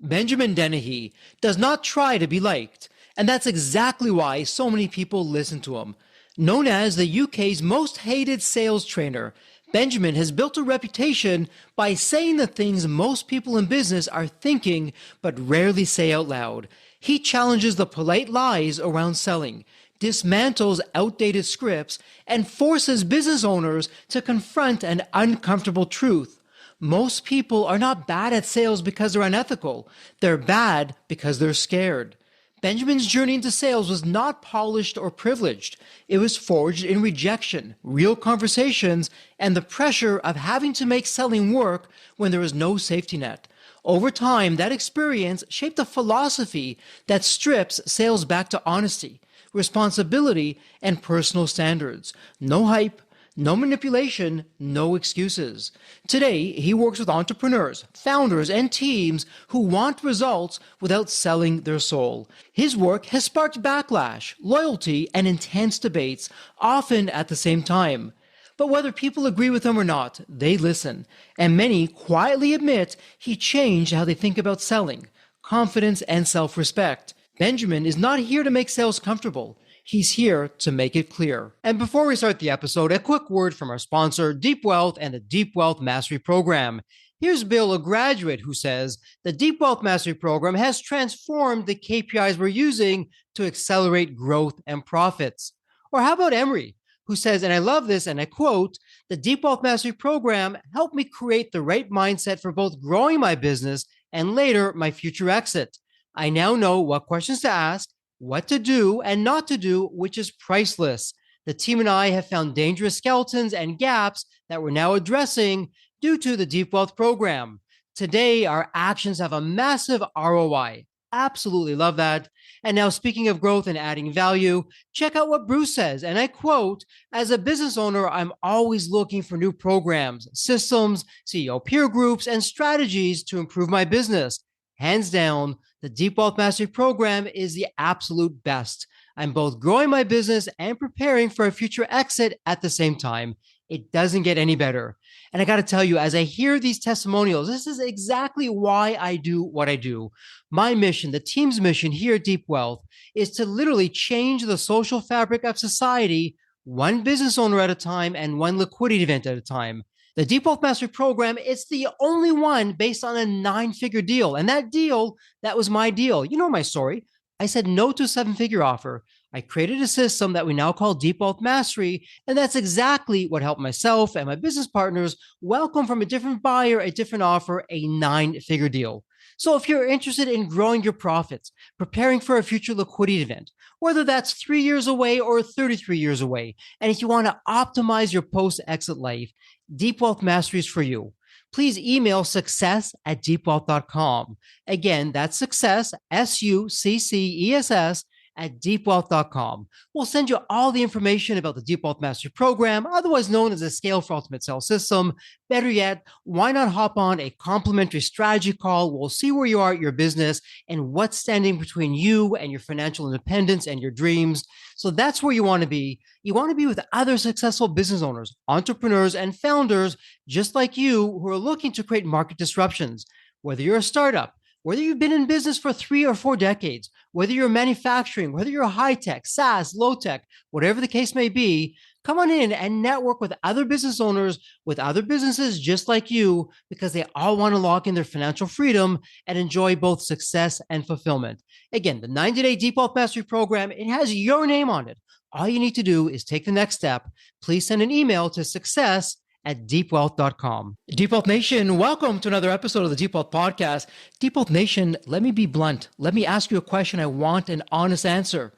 Benjamin Dennehy does not try to be liked, and that's exactly why so many people listen to him. Known as the UK's most hated sales trainer, Benjamin has built a reputation by saying the things most people in business are thinking but rarely say out loud. He challenges the polite lies around selling, dismantles outdated scripts, and forces business owners to confront an uncomfortable truth. Most people are not bad at sales because they're unethical. They're bad because they're scared. Benjamin's journey into sales was not polished or privileged. It was forged in rejection, real conversations, and the pressure of having to make selling work when there was no safety net. Over time, that experience shaped a philosophy that strips sales back to honesty, responsibility, and personal standards. No hype, no manipulation, no excuses. Today, he works with entrepreneurs, founders, and teams who want results without selling their soul. His work has sparked backlash, loyalty, and intense debates, often at the same time. But whether people agree with him or not, they listen. And many quietly admit he changed how they think about selling, confidence, and self-respect. Benjamin is not here to make sales comfortable. He's here to make it clear. And before we start the episode, a quick word from our sponsor, Deep Wealth and the Deep Wealth Mastery Program. Here's Bill, a graduate, who says, the Deep Wealth Mastery Program has transformed the KPIs we're using to accelerate growth and profits. Or how about Emery, who says, and I love this, and I quote, the Deep Wealth Mastery Program helped me create the right mindset for both growing my business and later my future exit. I now know what questions to ask, what to do and not to do, which is priceless. The team and I have found dangerous skeletons and gaps that we're now addressing due to the Deep Wealth Program. Today, our actions have a massive ROI. Absolutely love that. And now, speaking of growth and adding value, check out what Bruce says. And I quote, as a business owner, I'm always looking for new programs, systems, CEO peer groups, and strategies to improve my business. Hands down, the Deep Wealth Mastery Program is the absolute best. I'm both growing my business and preparing for a future exit at the same time. It doesn't get any better. And I got to tell you, as I hear these testimonials, this is exactly why I do what I do. My mission, the team's mission here at Deep Wealth, is to literally change the social fabric of society, one business owner at a time and one liquidity event at a time. The Deep Wealth Mastery Program is the only one based on a 9-figure deal. And that deal, that was my deal. You know my story. I said no to a 7-figure offer. I created a system that we now call Deep Wealth Mastery. And that's exactly what helped myself and my business partners welcome from a different buyer, a different offer, a 9-figure deal. So if you're interested in growing your profits, preparing for a future liquidity event, whether that's 3 years away or 33 years away, and if you want to optimize your post-exit life, Deep Wealth Mastery is for you. Please email success@deepwealth.com. Again, that's success, SUCCESS, at deepwealth.com. We'll send you all the information about the Deep Wealth Mastery Program, otherwise known as the Scale for Ultimate Sales System. Better yet, why not hop on a complimentary strategy call? We'll see where you are at your business and what's standing between you and your financial independence and your dreams. So that's where you want to be. You want to be with other successful business owners, entrepreneurs, and founders just like you who are looking to create market disruptions. Whether you're a startup, whether you've been in business for 3 or 4 decades, whether you're manufacturing, whether you're high-tech, SaaS, low-tech, whatever the case may be, come on in and network with other business owners, with other businesses just like you, because they all want to lock in their financial freedom and enjoy both success and fulfillment. Again, the 90-day Deep Wealth Mastery Program, it has your name on it. All you need to do is take the next step. Please send an email to success@deepwealth.com. Deep Wealth Nation, welcome to another episode of the Deep Wealth Podcast. Deep Wealth Nation, let me be blunt. Let me ask you a question. I want an honest answer.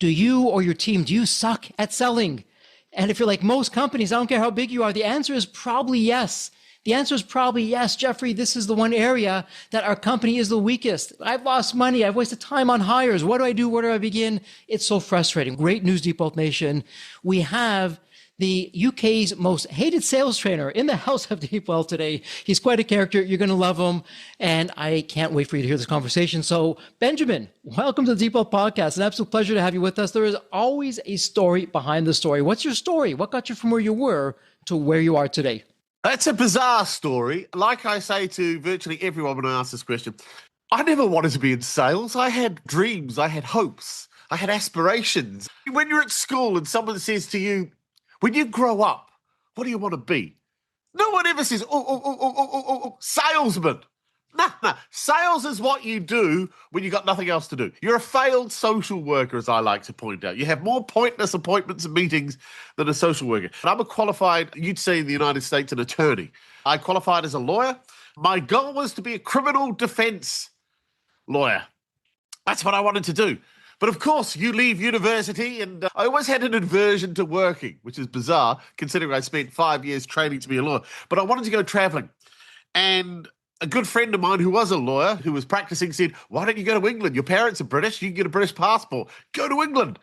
Do you or your team, do you suck at selling? And if you're like most companies, I don't care how big you are, the answer is probably yes. The answer is probably yes, Jeffrey, this is the one area that our company is the weakest. I've lost money. I've wasted time on hires. What do I do? Where do I begin? It's so frustrating. Great news, Deep Wealth Nation. We have the UK's most hated sales trainer in the house of Deep Wealth today. He's quite a character. You're going to love him. And I can't wait for you to hear this conversation. So Benjamin, welcome to the Deep Wealth Podcast. An absolute pleasure to have you with us. There is always a story behind the story. What's your story? What got you from where you were to where you are today? That's a bizarre story. Like I say to virtually everyone when I ask this question, I never wanted to be in sales. I had dreams, I had hopes, I had aspirations. When you're at school and someone says to you, when you grow up, what do you want to be? No one ever says, salesman. Nah, nah. Sales is what you do when you got nothing else to do. You're a failed social worker, as I like to point out. You have more pointless appointments and meetings than a social worker. And I'm a qualified, you'd say in the United States, an attorney. I qualified as a lawyer. My goal was to be a criminal defense lawyer. That's what I wanted to do. But of course, you leave university, and I always had an aversion to working, which is bizarre considering I spent 5 years training to be a lawyer. But I wanted to go traveling. And a good friend of mine who was a lawyer, who was practicing, said, "Why don't you go to England? Your parents are British. You can get a British passport. Go to England."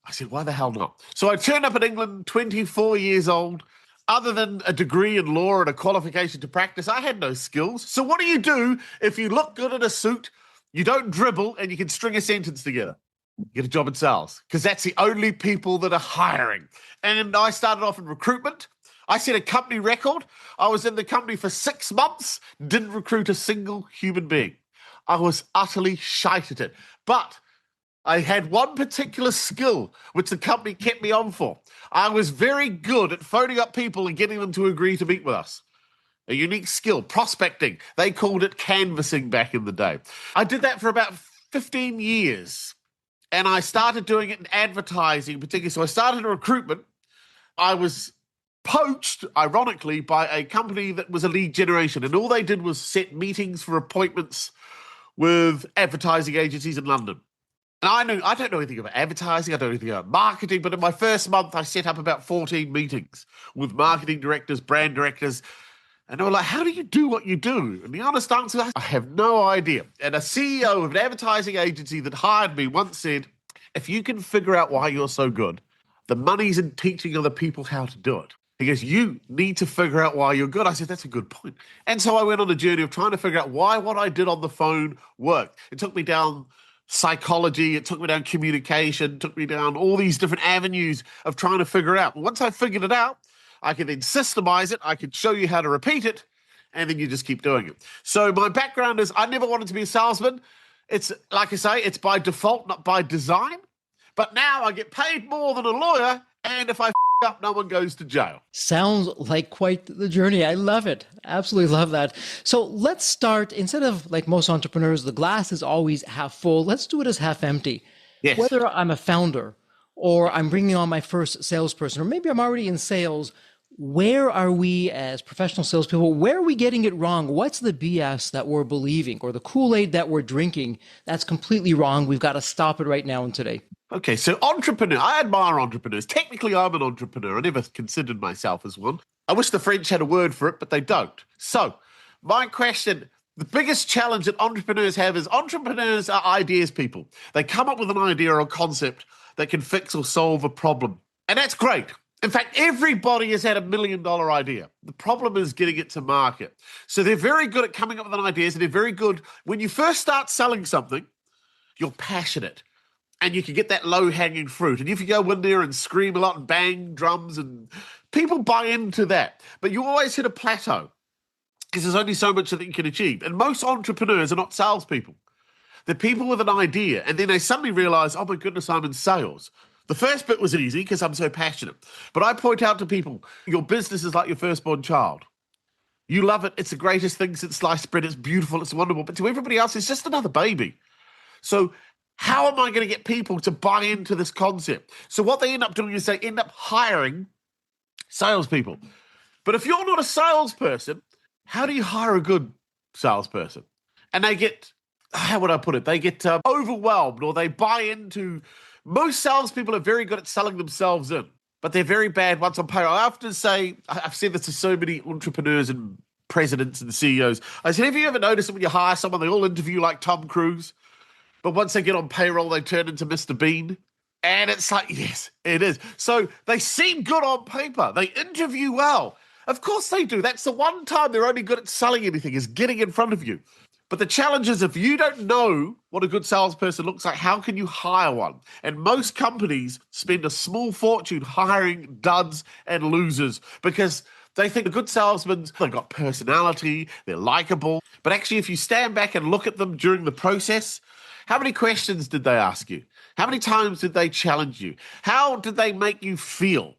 I said, "Why the hell not?" So I turned up in England, 24 years old. Other than a degree in law and a qualification to practice, I had no skills. So what do you do if you look good in a suit, you don't dribble, and you can string a sentence together? Get a job in sales, because that's the only people that are hiring. And I started off in recruitment. I set a company record. I was in the company for 6 months, didn't recruit a single human being. I was utterly shite at it. But I had one particular skill which the company kept me on for. I was very good at phoning up people and getting them to agree to meet with us. A unique skill, prospecting. They called it canvassing back in the day. I did that for about 15 years. And I started doing it in advertising, particularly. So I started in recruitment. I was poached, ironically, by a company that was a lead generation. And all they did was set meetings for appointments with advertising agencies in London. And I don't know anything about advertising, I don't know anything about marketing, but in my first month, I set up about 14 meetings with marketing directors, brand directors, and they were like, "How do you do what you do?" And the honest answer, I have no idea. And a CEO of an advertising agency that hired me once said, "If you can figure out why you're so good, the money's in teaching other people how to do it." He goes, "You need to figure out why you're good." I said, "That's a good point." And so I went on a journey of trying to figure out why what I did on the phone worked. It took me down psychology, it took me down communication, it took me down all these different avenues of trying to figure it out. Once I figured it out, I could then systemize it, I could show you how to repeat it, and then you just keep doing it. So my background is I never wanted to be a salesman. It's like I say, it's by default, not by design. But now I get paid more than a lawyer, and if I up, no one goes to jail. Sounds like quite the journey. I love it. Absolutely love that. So let's start, instead of like most entrepreneurs, the glass is always half full. Let's do it as half empty. Yes. Whether I'm a founder or I'm bringing on my first salesperson, or maybe I'm already in sales, where are we as professional salespeople? Where are we getting it wrong? What's the BS that we're believing or the Kool-Aid that we're drinking that's completely wrong? We've got to stop it right now and today. Okay, so entrepreneur. I admire entrepreneurs. Technically, I'm an entrepreneur. I never considered myself as one. I wish the French had a word for it, but they don't. So, my question, the biggest challenge that entrepreneurs have is entrepreneurs are ideas people. They come up with an idea or a concept that can fix or solve a problem. And that's great. In fact, everybody has had $1 million idea. The problem is getting it to market. So they're very good at coming up with ideas, and they're very good. When you first start selling something, you're passionate. And you can get that low-hanging fruit. And if you go in there and scream a lot and bang drums, and people buy into that. But you always hit a plateau because there's only so much that you can achieve. And most entrepreneurs are not salespeople. They're people with an idea, and then they suddenly realize, "Oh my goodness, I'm in sales." The first bit was easy because I'm so passionate. But I point out to people, your business is like your firstborn child. You love it. It's the greatest thing since sliced bread. It's beautiful. It's wonderful. But to everybody else, it's just another baby. So how am I going to get people to buy into this concept? So what they end up doing is they end up hiring salespeople. But if you're not a salesperson, how do you hire a good salesperson? And they get, how would I put it? They get overwhelmed, or they buy into, most salespeople are very good at selling themselves in, but they're very bad once on payroll. I often say, I've said this to so many entrepreneurs and presidents and CEOs. I said, have you ever noticed that when you hire someone, they all interview like Tom Cruise? But once they get on payroll, they turn into Mr. Bean. And it's like, yes, it is. So they seem good on paper. They interview well. Of course they do. That's the one time they're only good at selling anything, is getting in front of you. But the challenge is, if you don't know what a good salesperson looks like, how can you hire one? And most companies spend a small fortune hiring duds and losers because They think a good salesman, they've got personality, they're likable. But actually, if you stand back and look at them during the process, how many questions did they ask you? How many times did they challenge you? How did they make you feel?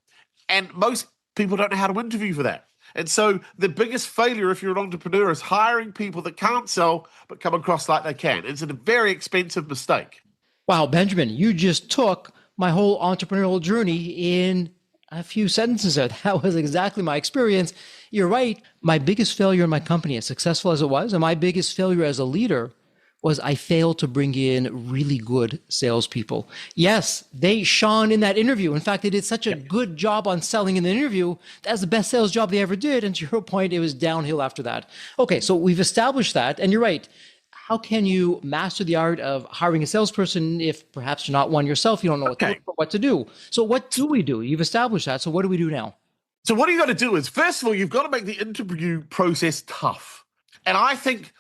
And most people don't know how to interview for that. And so the biggest failure if you're an entrepreneur is hiring people that can't sell but come across like they can. It's a very expensive mistake. Wow, Benjamin, you just took my whole entrepreneurial journey in a few sentences there. That was exactly my experience. You're right. My biggest failure in my company, as successful as it was, and my biggest failure as a leader was I failed to bring in really good salespeople. Yes, they shone in that interview. In fact, they did such a good job on selling in the interview. That's the best sales job they ever did. And to your point, it was downhill after that. Okay, so we've established that. And you're right. How can you master the art of hiring a salesperson if perhaps you're not one yourself? You don't know what to look for, what to do. So what do we do? You've established that. So what do we do now? So what you got to do is, first of all, you've got to make the interview process tough. And I think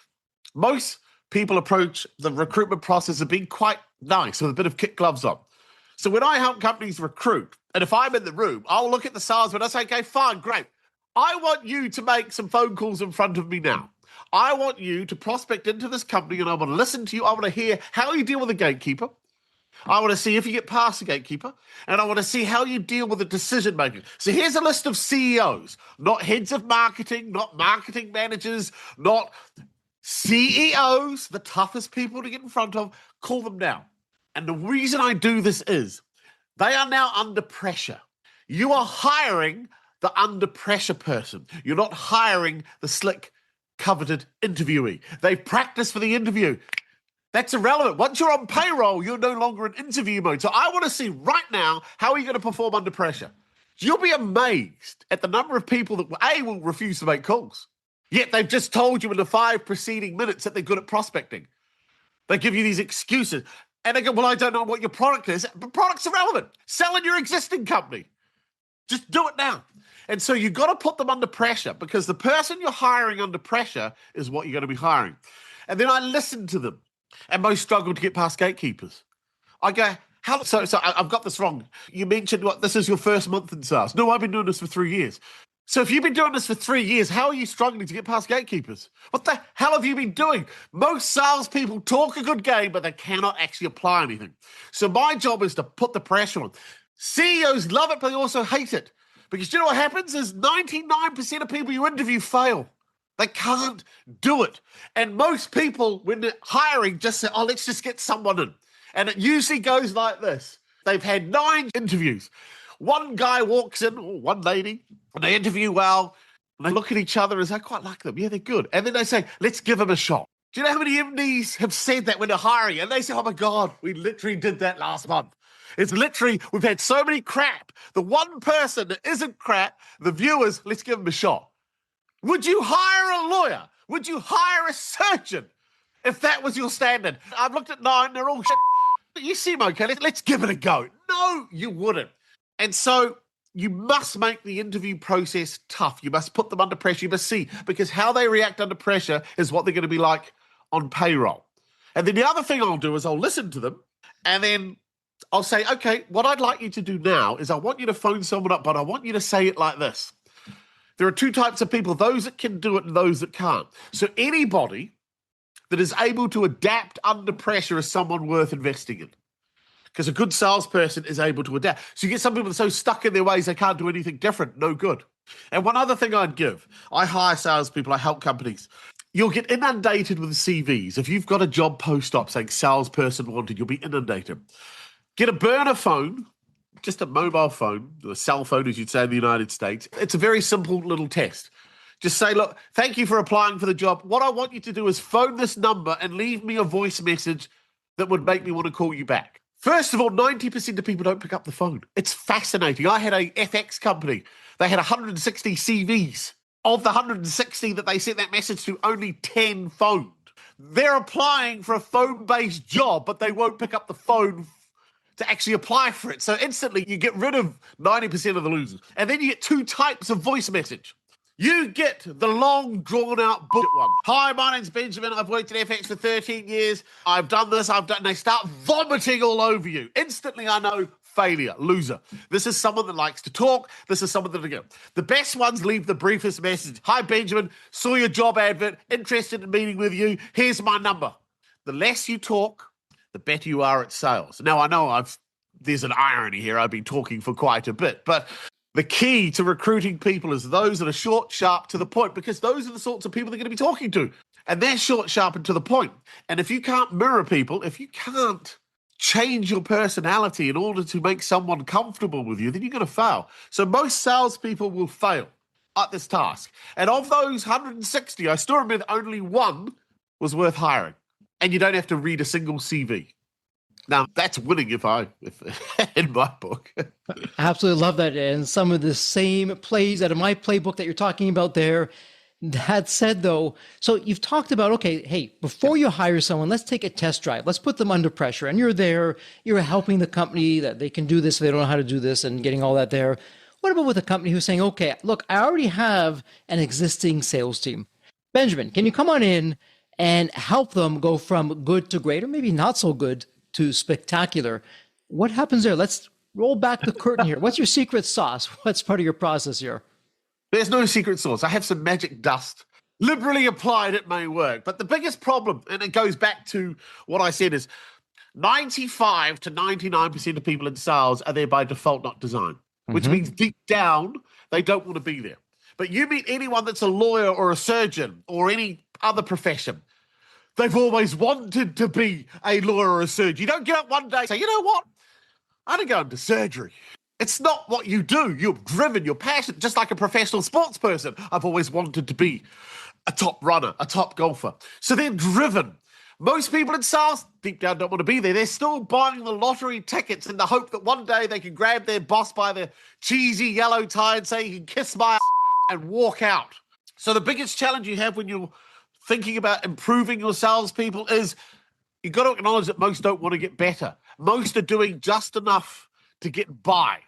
most people approach the recruitment process of being quite nice with a bit of kid gloves on. So when I help companies recruit, and if I'm in the room, I'll look at the salesman and I say, okay, fine, great. I want you to make some phone calls in front of me now. I want you to prospect into this company and I want to listen to you. I want to hear how you deal with a gatekeeper. I want to see if you get past the gatekeeper, and I want to see how you deal with the decision making. So here's a list of CEOs, not heads of marketing, not marketing managers, not CEOs, the toughest people to get in front of. Call them now. And the reason I do this is they are now under pressure. You are hiring the under pressure person. You're not hiring the slick, coveted interviewee. They've practiced for the interview. That's irrelevant. Once you're on payroll, you're no longer in interview mode. So I want to see right now, how are you going to perform under pressure? You'll be amazed at the number of people that, A, will refuse to make calls. Yet they've just told you in the 5 preceding minutes that they're good at prospecting. They give you these excuses. And they go, well, I don't know what your product is. But product's irrelevant. Sell in your existing company. Just do it now. And so you've got to put them under pressure, because the person you're hiring under pressure is what you're going to be hiring. And then I listen to them. And most struggle to get past gatekeepers. I go, so I've got this wrong. You mentioned this is your first month in sales. No, I've been doing this for 3 years. So if you've been doing this for 3 years, how are you struggling to get past gatekeepers? What the hell have you been doing? Most salespeople talk a good game, but they cannot actually apply anything. So my job is to put the pressure on. CEOs love it, but they also hate it. Because you know what happens is 99% of people you interview fail. They can't do it. And most people, when they're hiring, just say, oh, let's just get someone in. And it usually goes like this. They've had 9 interviews. One guy walks in, or one lady, and they interview well, and they look at each other and say, I quite like them. Yeah, they're good. And then they say, let's give them a shot. Do you know how many MDs have said that when they're hiring? And they say, oh my God, we literally did that last month. It's literally, we've had so many crap. The one person that isn't crap, the viewers, let's give them a shot. Would you hire a lawyer? Would you hire a surgeon if that was your standard? I've looked at 9, they're all shit. You seem okay, let's give it a go. No, you wouldn't. And so you must make the interview process tough. You must put them under pressure. You must see, because how they react under pressure is what they're going to be like on payroll. And then the other thing I'll do is I'll listen to them, and then I'll say, okay, what I'd like you to do now is I want you to phone someone up, but I want you to say it like this. There are 2 types of people, those that can do it and those that can't. So anybody that is able to adapt under pressure is someone worth investing in. Because a good salesperson is able to adapt. So you get some people that are so stuck in their ways they can't do anything different. No good. And one other thing I'd give, I hire salespeople, I help companies. You'll get inundated with CVs. If you've got a job post up saying salesperson wanted, you'll be inundated. Get a burner phone. Just a mobile phone, or a cell phone, as you'd say in the United States. It's a very simple little test. Just say, look, thank you for applying for the job. What I want you to do is phone this number and leave me a voice message that would make me want to call you back. First of all, 90% of people don't pick up the phone. It's fascinating. I had a FX company. They had 160 CVs. Of the 160 that they sent that message to, only 10 phoned. They're applying for a phone-based job, but they won't pick up the phone to actually apply for it. So instantly you get rid of 90% of the losers. And then you get 2 types of voice message. You get the long, drawn-out bullshit one. Hi, my name's Benjamin. I've worked at FX for 13 years. I've done this, and they start vomiting all over you. Instantly, I know, failure, loser. This is someone that likes to talk. This is someone that, the best ones leave the briefest message. Hi, Benjamin, saw your job advert, interested in meeting with you. Here's my number. The less you talk, the better you are at sales. Now, I know there's an irony here. I've been talking for quite a bit, but the key to recruiting people is those that are short, sharp, to the point, because those are the sorts of people they're going to be talking to. And they're short, sharp, and to the point. And if you can't mirror people, if you can't change your personality in order to make someone comfortable with you, then you're going to fail. So most salespeople will fail at this task. And of those 160, I still remember only one was worth hiring. And you don't have to read a single CV. Now, that's winning if in my book. Absolutely love that. And some of the same plays out of my playbook that you're talking about there. That said, though, so you've talked about, okay, hey, before you hire someone, let's take a test drive. Let's put them under pressure. And you're there, you're helping the company that they can do this, they don't know how to do this, and getting all that there. What about with a company who's saying, okay, look, I already have an existing sales team. Benjamin, can you come on in and help them go from good to great, or maybe not so good to spectacular? What happens there? Let's roll back the curtain here. What's your secret sauce? What's part of your process here? There's no secret sauce. I have some magic dust. Liberally applied, it may work. But the biggest problem, and it goes back to what I said, is 95 to 99% of people in sales are there by default, not design, which means deep down, they don't want to be there. But you meet anyone that's a lawyer or a surgeon or any other profession, they've always wanted to be a lawyer or a surgeon. You don't get up one day and say, you know what? I want to go into surgery. It's not what you do. You're driven, you're passionate, just like a professional sports person. I've always wanted to be a top runner, a top golfer. So they're driven. Most people in sales, deep down, don't want to be there. They're still buying the lottery tickets in the hope that one day they can grab their boss by the cheesy yellow tie and say, you can kiss my ass, and walk out. So the biggest challenge you have when you're thinking about improving your salespeople is you've got to acknowledge that most don't want to get better. Most are doing just enough to get by.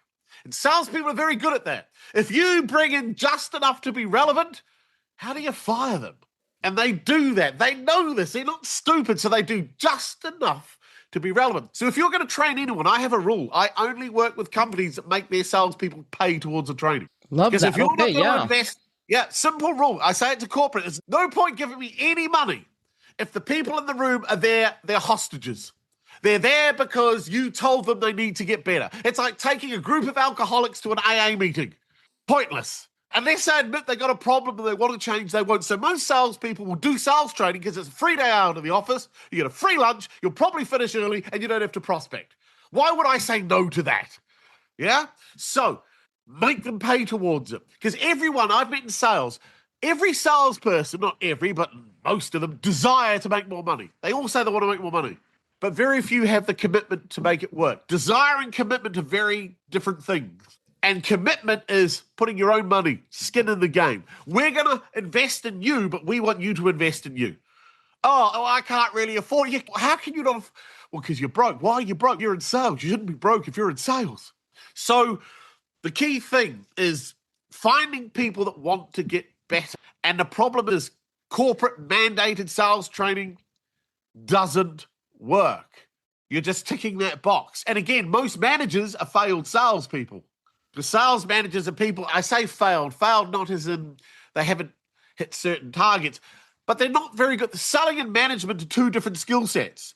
And salespeople are very good at that. If you bring in just enough to be relevant, how do you fire them? And they do that. They know this. They're not stupid, so they do just enough to be relevant. So if you're going to train anyone, I have a rule. I only work with companies that make their salespeople pay towards the training. Love that. Because if you're not going to invest... simple rule. I say it to corporate. There's no point giving me any money if the people in the room are there, they're hostages. They're there because you told them they need to get better. It's like taking a group of alcoholics to an AA meeting. Pointless. Unless they admit they got a problem and they want to change, they won't. So most salespeople will do sales training because it's a free day out of the office, you get a free lunch, you'll probably finish early, and you don't have to prospect. Why would I say no to that? Yeah? So make them pay towards it. Because everyone I've met in sales, every salesperson, not every, but most of them, desire to make more money. They all say they want to make more money. But very few have the commitment to make it work. Desire and commitment are very different things. And commitment is putting your own money, skin in the game. We're going to invest in you, but we want you to invest in you. Oh, I can't really afford you. How can you not? Well, because you're broke. Why are you broke? You're in sales. You shouldn't be broke if you're in sales. So the key thing is finding people that want to get better. And the problem is corporate mandated sales training doesn't work. You're just ticking that box. And again, most managers are failed salespeople. The sales managers are people, I say failed not as in they haven't hit certain targets, but they're not very good. Selling and management are two different skill sets.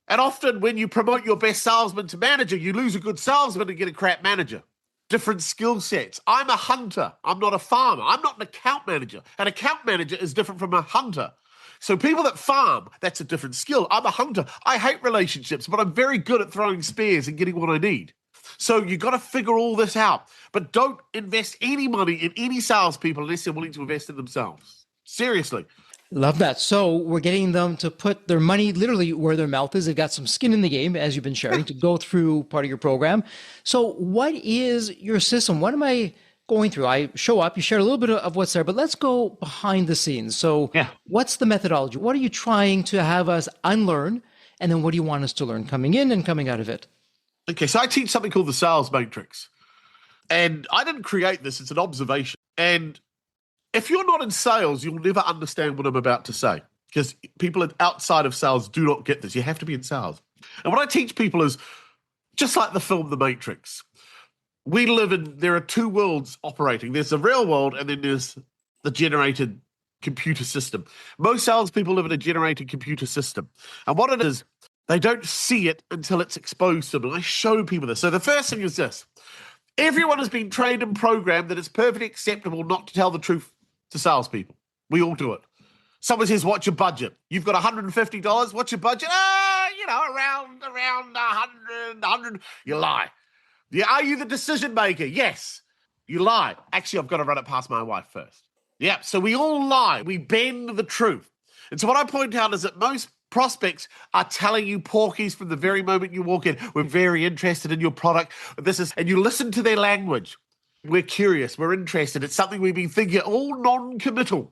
And often when you promote your best salesman to manager, you lose a good salesman and get a crap manager. Different skill sets. I'm a hunter. I'm not a farmer. I'm not an account manager. An account manager is different from a hunter. So people that farm, that's a different skill. I'm a hunter. I hate relationships, but I'm very good at throwing spears and getting what I need. So you've got to figure all this out. But don't invest any money in any salespeople unless they're willing to invest in themselves. Seriously. Love that. So we're getting them to put their money literally where their mouth is. They've got some skin in the game, as you've been sharing, to go through part of your program. So what is your system? What am I going through? I show up, you share a little bit of what's there, but let's go behind the scenes. So what's the methodology? What are you trying to have us unlearn? And then what do you want us to learn coming in and coming out of it? Okay, so I teach something called the sales matrix. And I didn't create this, it's an observation. And if you're not in sales, you'll never understand what I'm about to say, because people outside of sales do not get this. You have to be in sales. And what I teach people is just like the film The Matrix. There are two worlds operating. There's the real world and then there's the generated computer system. Most salespeople live in a generated computer system. And what it is, they don't see it until it's exposed to them. And I show people this. So the first thing is this. Everyone has been trained and programmed that it's perfectly acceptable not to tell the truth to salespeople. We all do it. Someone says, what's your budget? You've got $150. What's your budget? Around 100. You lie. Yeah, are you the decision maker? Yes. You lie. Actually, I've got to run it past my wife first. Yeah, so we all lie. We bend the truth. And so what I point out is that most prospects are telling you porkies from the very moment you walk in. We're very interested in your product. And you listen to their language. We're curious. We're interested. It's something we've been thinking, all non-committal.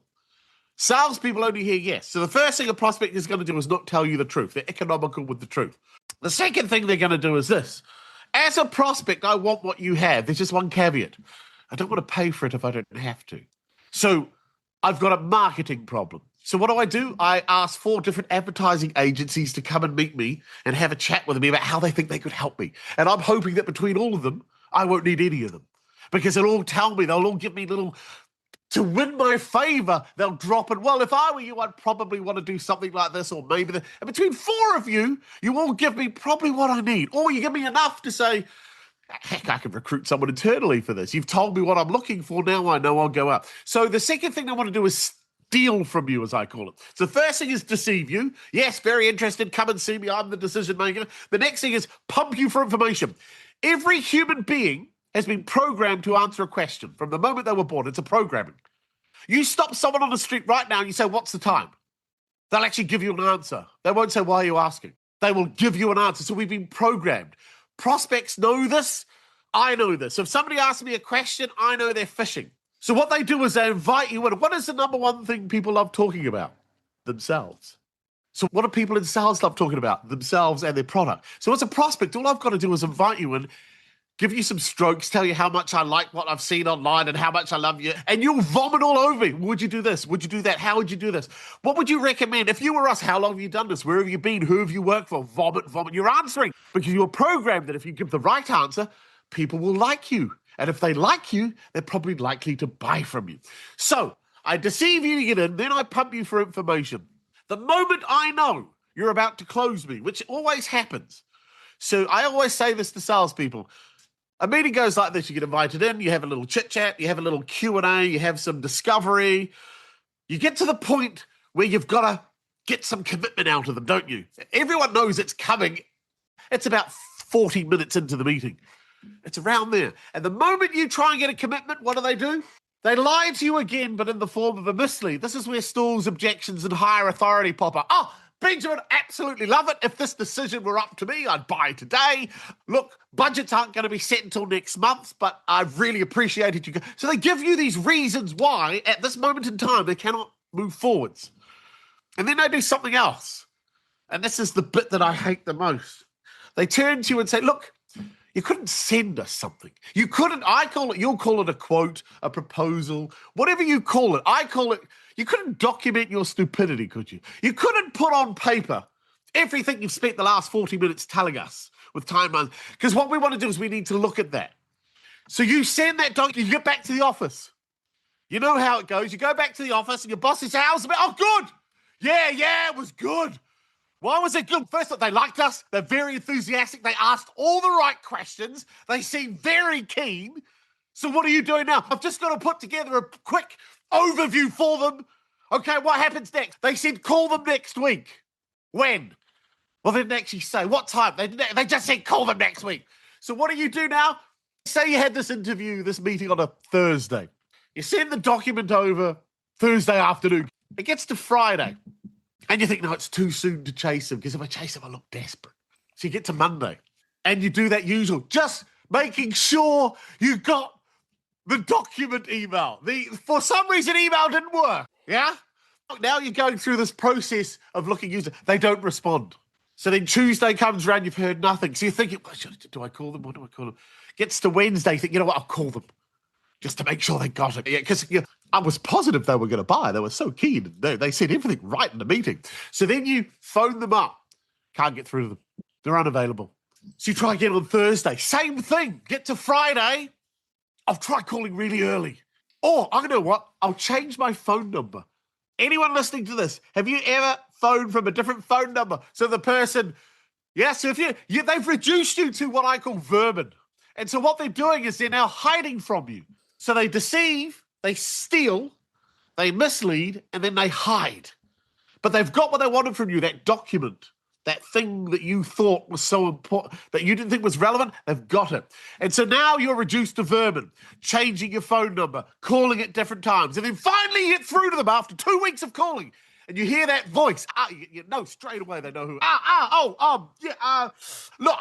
Salespeople only hear yes. So the first thing a prospect is going to do is not tell you the truth. They're economical with the truth. The second thing they're going to do is this. As a prospect, I want what you have. There's just one caveat. I don't want to pay for it if I don't have to. So I've got a marketing problem. So what do? I ask 4 different advertising agencies to come and meet me and have a chat with me about how they think they could help me. And I'm hoping that between all of them, I won't need any of them. Because they'll all tell me, they'll all give me to win my favor, they'll drop it. Well, if I were you, I'd probably want to do something like this or maybe that. And between 4 of you, you all give me probably what I need. Or you give me enough to say, heck, I can recruit someone internally for this. You've told me what I'm looking for. Now I know I'll go up. So the second thing I want to do is steal from you, as I call it. So the first thing is deceive you. Yes, very interested. Come and see me. I'm the decision maker. The next thing is pump you for information. Every human being has been programmed to answer a question from the moment they were born. It's a programming. You stop someone on the street right now and you say, what's the time? They'll actually give you an answer. They won't say, why are you asking? They will give you an answer. So we've been programmed. Prospects know this. I know this. So if somebody asks me a question, I know they're fishing. So what they do is they invite you in. What is the number one thing people love talking about? Themselves. So what do people in sales love talking about? Themselves and their product. So as a prospect, all I've got to do is invite you in, give you some strokes, tell you how much I like what I've seen online and how much I love you, and you'll vomit all over me. Would you do this? Would you do that? How would you do this? What would you recommend? If you were us, how long have you done this? Where have you been? Who have you worked for? Vomit, vomit. You're answering because you're programmed that if you give the right answer, people will like you. And if they like you, they're probably likely to buy from you. So I deceive you to get in, then I pump you for information. The moment I know you're about to close me, which always happens. So I always say this to salespeople. A meeting goes like this. You get invited in, you have a little chit-chat, you have a little Q&A, you have some discovery. You get to the point where you've got to get some commitment out of them, don't you? Everyone knows it's coming. It's about 40 minutes into the meeting. It's around there. And the moment you try and get a commitment, what do? They lie to you again, but in the form of a mislead. This is where stalls, objections, and higher authority pop up. Oh, Benjamin, absolutely love it. If this decision were up to me, I'd buy today. Look, budgets aren't going to be set until next month, but I've really appreciated you. So they give you these reasons why, at this moment in time, they cannot move forwards. And then they do something else. And this is the bit that I hate the most. They turn to you and say, look, you couldn't send us something. You couldn't, you'll call it a quote, a proposal, whatever you call it. I call it, you couldn't document your stupidity, could you? You couldn't put on paper everything you've spent the last 40 minutes telling us with timelines. Because what we want to do is we need to look at that. So you send that document, you get back to the office. You know how it goes. You go back to the office and your boss says, how's it? Oh, good. Yeah, it was good. Why was it good? First, they liked us. They're very enthusiastic. They asked all the right questions. They seemed very keen. So what are you doing now? I've just got to put together a quick overview for them. Okay, what happens next? They said call them next week. When? Well, they didn't actually say. What time? They just said call them next week. So what do you do now? Say you had this meeting on a Thursday. You send the document over Thursday afternoon. It gets to Friday. And you think, no, it's too soon to chase him because if I chase him, I look desperate. So you get to Monday and you do that usual, just making sure you got the document email. For some reason, email didn't work, yeah? Now you're going through this process of looking user. They don't respond. So then Tuesday comes around, you've heard nothing. So you're thinking, do I call them? What do I call them? Gets to Wednesday, you think, you know what, I'll call them just to make sure they got it. Yeah, because I was positive they were going to buy. They were so keen. They said everything right in the meeting. So then you phone them up. Can't get through to them. They're unavailable. So you try again on Thursday. Same thing. Get to Friday. I'll try calling really early. Or, I know what? I'll change my phone number. Anyone listening to this, have you ever phoned from a different phone number? So the person, yes, if they've reduced you to what I call vermin. And so what they're doing is they're now hiding from you. So they deceive, they steal, they mislead, and then they hide. But they've got what they wanted from you, that document, that thing that you thought was so important, that you didn't think was relevant, they've got it. And so now you're reduced to vermin, changing your phone number, calling at different times. And then finally you get through to them after 2 weeks of calling. And you hear that voice. You know straight away they know who. Look,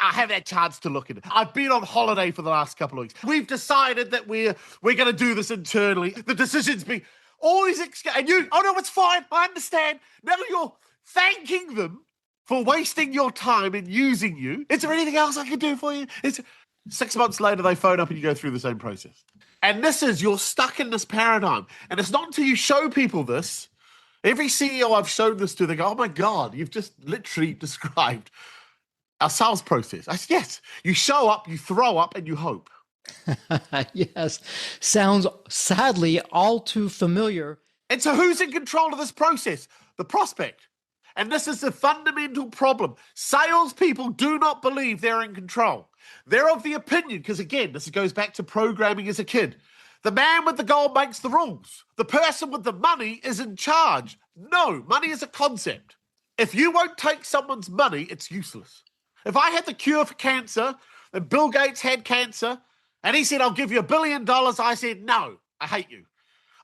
I have that chance to look at it. I've been on holiday for the last couple of weeks. We've decided that we're going to do this internally. The decision's been all these and you. Oh no, it's fine. I understand. Now you're thanking them for wasting your time and using you. Is there anything else I can do for you? 6 months later, they phone up and you go through the same process. And you're stuck in this paradigm. And it's not until you show people this. Every CEO I've shown this to, they go, oh my God, you've just literally described our sales process. I said, yes, you show up, you throw up, and you hope. Yes, sounds sadly all too familiar. And so who's in control of this process? The prospect. And this is the fundamental problem. Salespeople do not believe they're in control. They're of the opinion, because again, this goes back to programming as a kid. The man with the gold makes the rules. The person with the money is in charge. No, money is a concept. If you won't take someone's money, it's useless. If I had the cure for cancer, and Bill Gates had cancer, and he said, I'll give you $1 billion, I said, no, I hate you.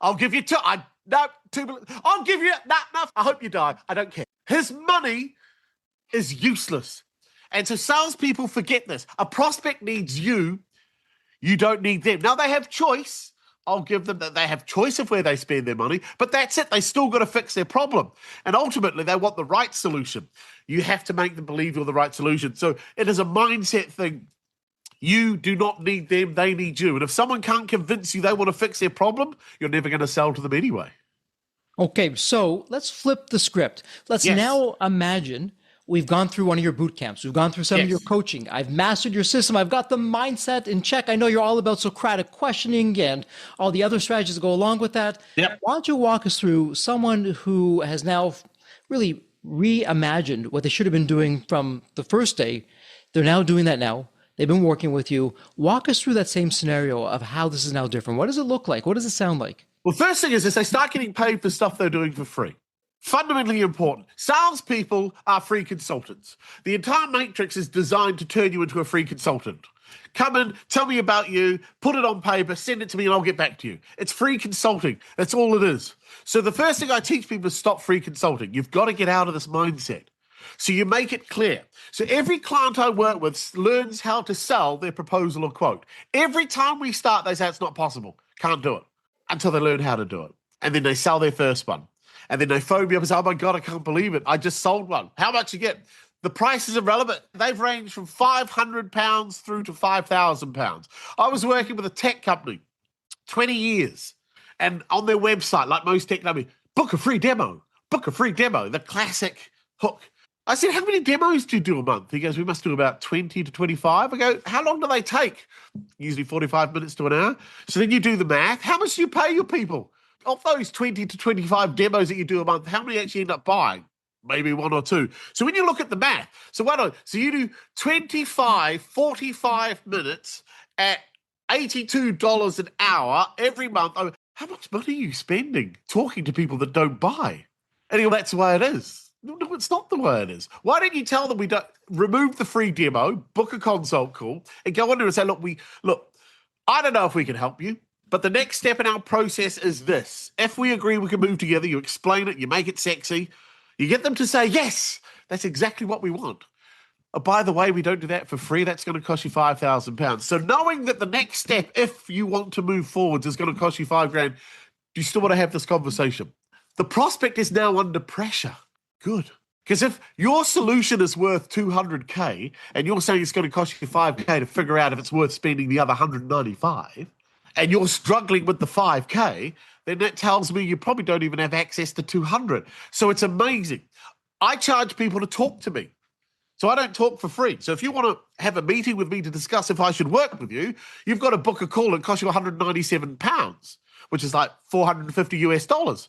I'll give you $2 billion. I'll give you enough. I hope you die. I don't care. His money is useless. And so salespeople forget this. A prospect needs you. You don't need them. Now, they have choice. I'll give them that they have choice of where they spend their money, but that's it. They still got to fix their problem. And ultimately, they want the right solution. You have to make them believe you're the right solution. So it is a mindset thing. You do not need them. They need you. And if someone can't convince you they want to fix their problem, you're never going to sell to them anyway. Okay, so let's flip the script. Let's now imagine we've gone through one of your boot camps. We've gone through some of your coaching. I've mastered your system. I've got the mindset in check. I know you're all about Socratic questioning and all the other strategies that go along with that. Yep. Why don't you walk us through someone who has now really reimagined what they should have been doing from the first day? They're now doing that now. They've been working with you. Walk us through that same scenario of how this is now different. What does it look like? What does it sound like? Well, first thing is they start getting paid for stuff they're doing for free. Fundamentally important. Salespeople are free consultants. The entire matrix is designed to turn you into a free consultant. Come in, tell me about you, put it on paper, send it to me, and I'll get back to you. It's free consulting. That's all it is. So the first thing I teach people is stop free consulting. You've got to get out of this mindset. So you make it clear. So every client I work with learns how to sell their proposal or quote. Every time we start, they say it's not possible. Can't do it. Until they learn how to do it. And then they sell their first one. And then they phone me up and say, oh my God, I can't believe it. I just sold one. How much you get? The prices are relevant. They've ranged from £500 through to £5,000. I was working with a tech company, 20 years. And on their website, like most tech companies, book a free demo, the classic hook. I said, how many demos do you do a month? He goes, we must do about 20 to 25. I go, how long do they take? Usually 45 minutes to an hour. So then you do the math. How much do you pay your people? Of those 20 to 25 demos that you do a month, how many actually end up buying? Maybe one or two. So when you look at the math, so you do 45 minutes at $82 an hour every month. How much money are you spending talking to people that don't buy? And he goes, that's the way it is. No, it's not the way it is. Why don't you tell them we don't remove the free demo, book a consult call, and go on there and say, look, I don't know if we can help you, but the next step in our process is this. If we agree we can move together, you explain it, you make it sexy, you get them to say, yes, that's exactly what we want. Oh, by the way, we don't do that for free. That's going to cost you £5,000. So knowing that the next step, if you want to move forwards, is going to cost you $5,000, you still want to have this conversation. The prospect is now under pressure. Good. Because if your solution is worth 200K and you're saying it's going to cost you 5K to figure out if it's worth spending the other 195, and you're struggling with the 5K, then that tells me you probably don't even have access to 200. So it's amazing. I charge people to talk to me. So I don't talk for free. So if you want to have a meeting with me to discuss if I should work with you, you've got to book a call and cost you £197, which is like 450 US dollars.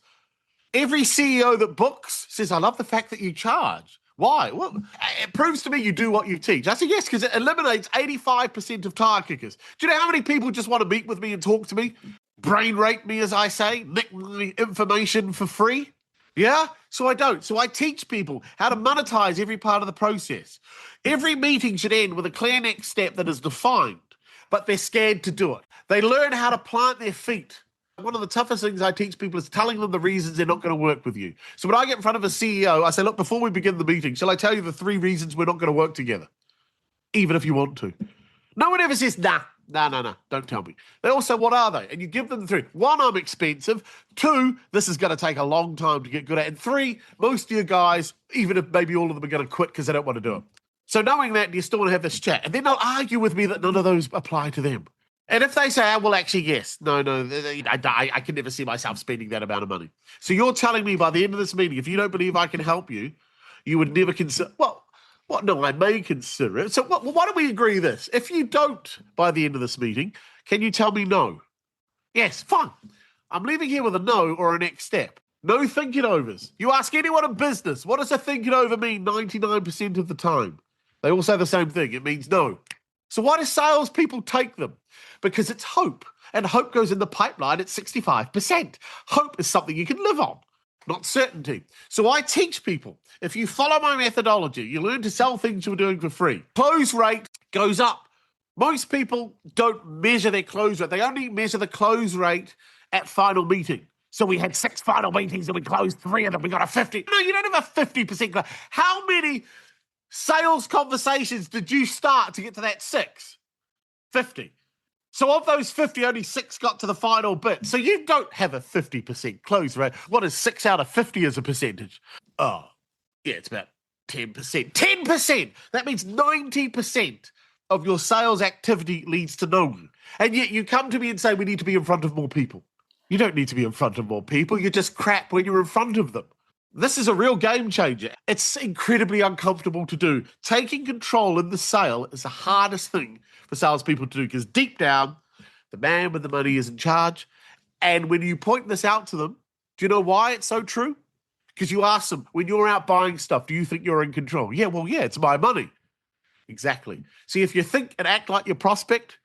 Every CEO that books says, I love the fact that you charge. Why? Well, it proves to me you do what you teach. I said, yes, because it eliminates 85% of tire kickers. Do you know how many people just want to meet with me and talk to me? Brain rape me, as I say, nick my information for free? Yeah? So I don't. So I teach people how to monetize every part of the process. Every meeting should end with a clear next step that is defined, but they're scared to do it. They learn how to plant their feet. One of the toughest things I teach people is telling them the reasons they're not going to work with you. So when I get in front of a CEO, I say, look, before we begin the meeting, shall I tell you the 3 reasons we're not going to work together? Even if you want to. No one ever says, nah, don't tell me. They all say, what are they? And you give them the 3. 1, I'm expensive. 2, this is going to take a long time to get good at. And 3, most of your guys, even if maybe all of them are going to quit because they don't want to do it. So knowing that, you still want to have this chat. And then they'll argue with me that none of those apply to them. And if they say, well, actually, yes, no, I can never see myself spending that amount of money. So you're telling me by the end of this meeting, if you don't believe I can help you, you would never consider, no, I may consider it. So why don't we agree this? If you don't by the end of this meeting, can you tell me no? Yes, fine. I'm leaving here with a no or a next step. No thinking overs. You ask anyone in business, what does a thinking over mean 99% of the time? They all say the same thing. It means no. So why do salespeople take them? Because it's hope. And hope goes in the pipeline at 65%. Hope is something you can live on, not certainty. So I teach people, if you follow my methodology, you learn to sell things you're doing for free. Close rate goes up. Most people don't measure their close rate. They only measure the close rate at final meeting. So we had 6 final meetings and we closed 3 of them. We got a 50. No, you don't have a 50% close. How many sales conversations did you start to get to that 6? 50. So of those 50, only 6 got to the final bit. So you don't have a 50% close rate. What is 6 out of 50 as a percentage? Oh, yeah, it's about 10%. 10%! That means 90% of your sales activity leads to no. And yet you come to me and say, we need to be in front of more people. You don't need to be in front of more people. You're just crap when you're in front of them. This is a real game changer. It's incredibly uncomfortable to do. Taking control in the sale is the hardest thing for salespeople to do because deep down, the man with the money is in charge. And when you point this out to them, do you know why it's so true? Because you ask them, when you're out buying stuff, do you think you're in control? Yeah, it's my money. Exactly. See, if you think and act like your prospect,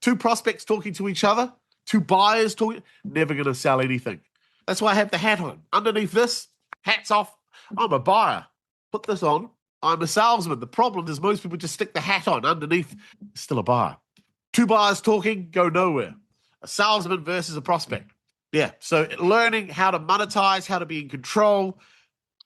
2 prospects talking to each other, 2 buyers talking, never going to sell anything. That's why I have the hat on. Underneath this, hats off, I'm a buyer. Put this on, I'm a salesman. The problem is most people just stick the hat on. Underneath, still a buyer. 2 buyers talking, go nowhere. A salesman versus a prospect. Yeah, so learning how to monetize, how to be in control,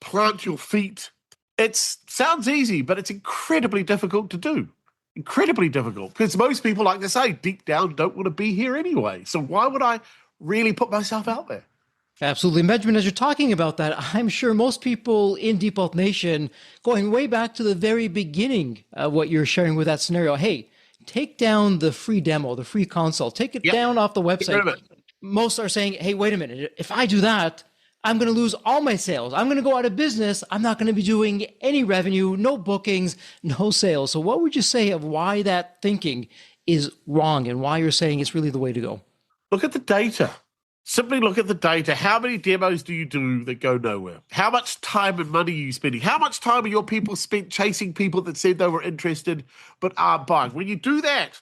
plant your feet. It sounds easy, but it's incredibly difficult to do. Incredibly difficult. Because most people, like to say, deep down don't want to be here anyway. So why would I really put myself out there? Absolutely. Benjamin, as you're talking about that, I'm sure most people in Deep Wealth Nation, going way back to the very beginning of what you're sharing with that scenario, hey, take down the free demo, the free consult, take it down off the website. Most are saying, hey, wait a minute, if I do that, I'm going to lose all my sales. I'm going to go out of business. I'm not going to be doing any revenue, no bookings, no sales. So what would you say of why that thinking is wrong and why you're saying it's really the way to go? Look at the data. Simply look at the data. How many demos do you do that go nowhere? How much time and money are you spending? How much time are your people spent chasing people that said they were interested but aren't buying? When you do that,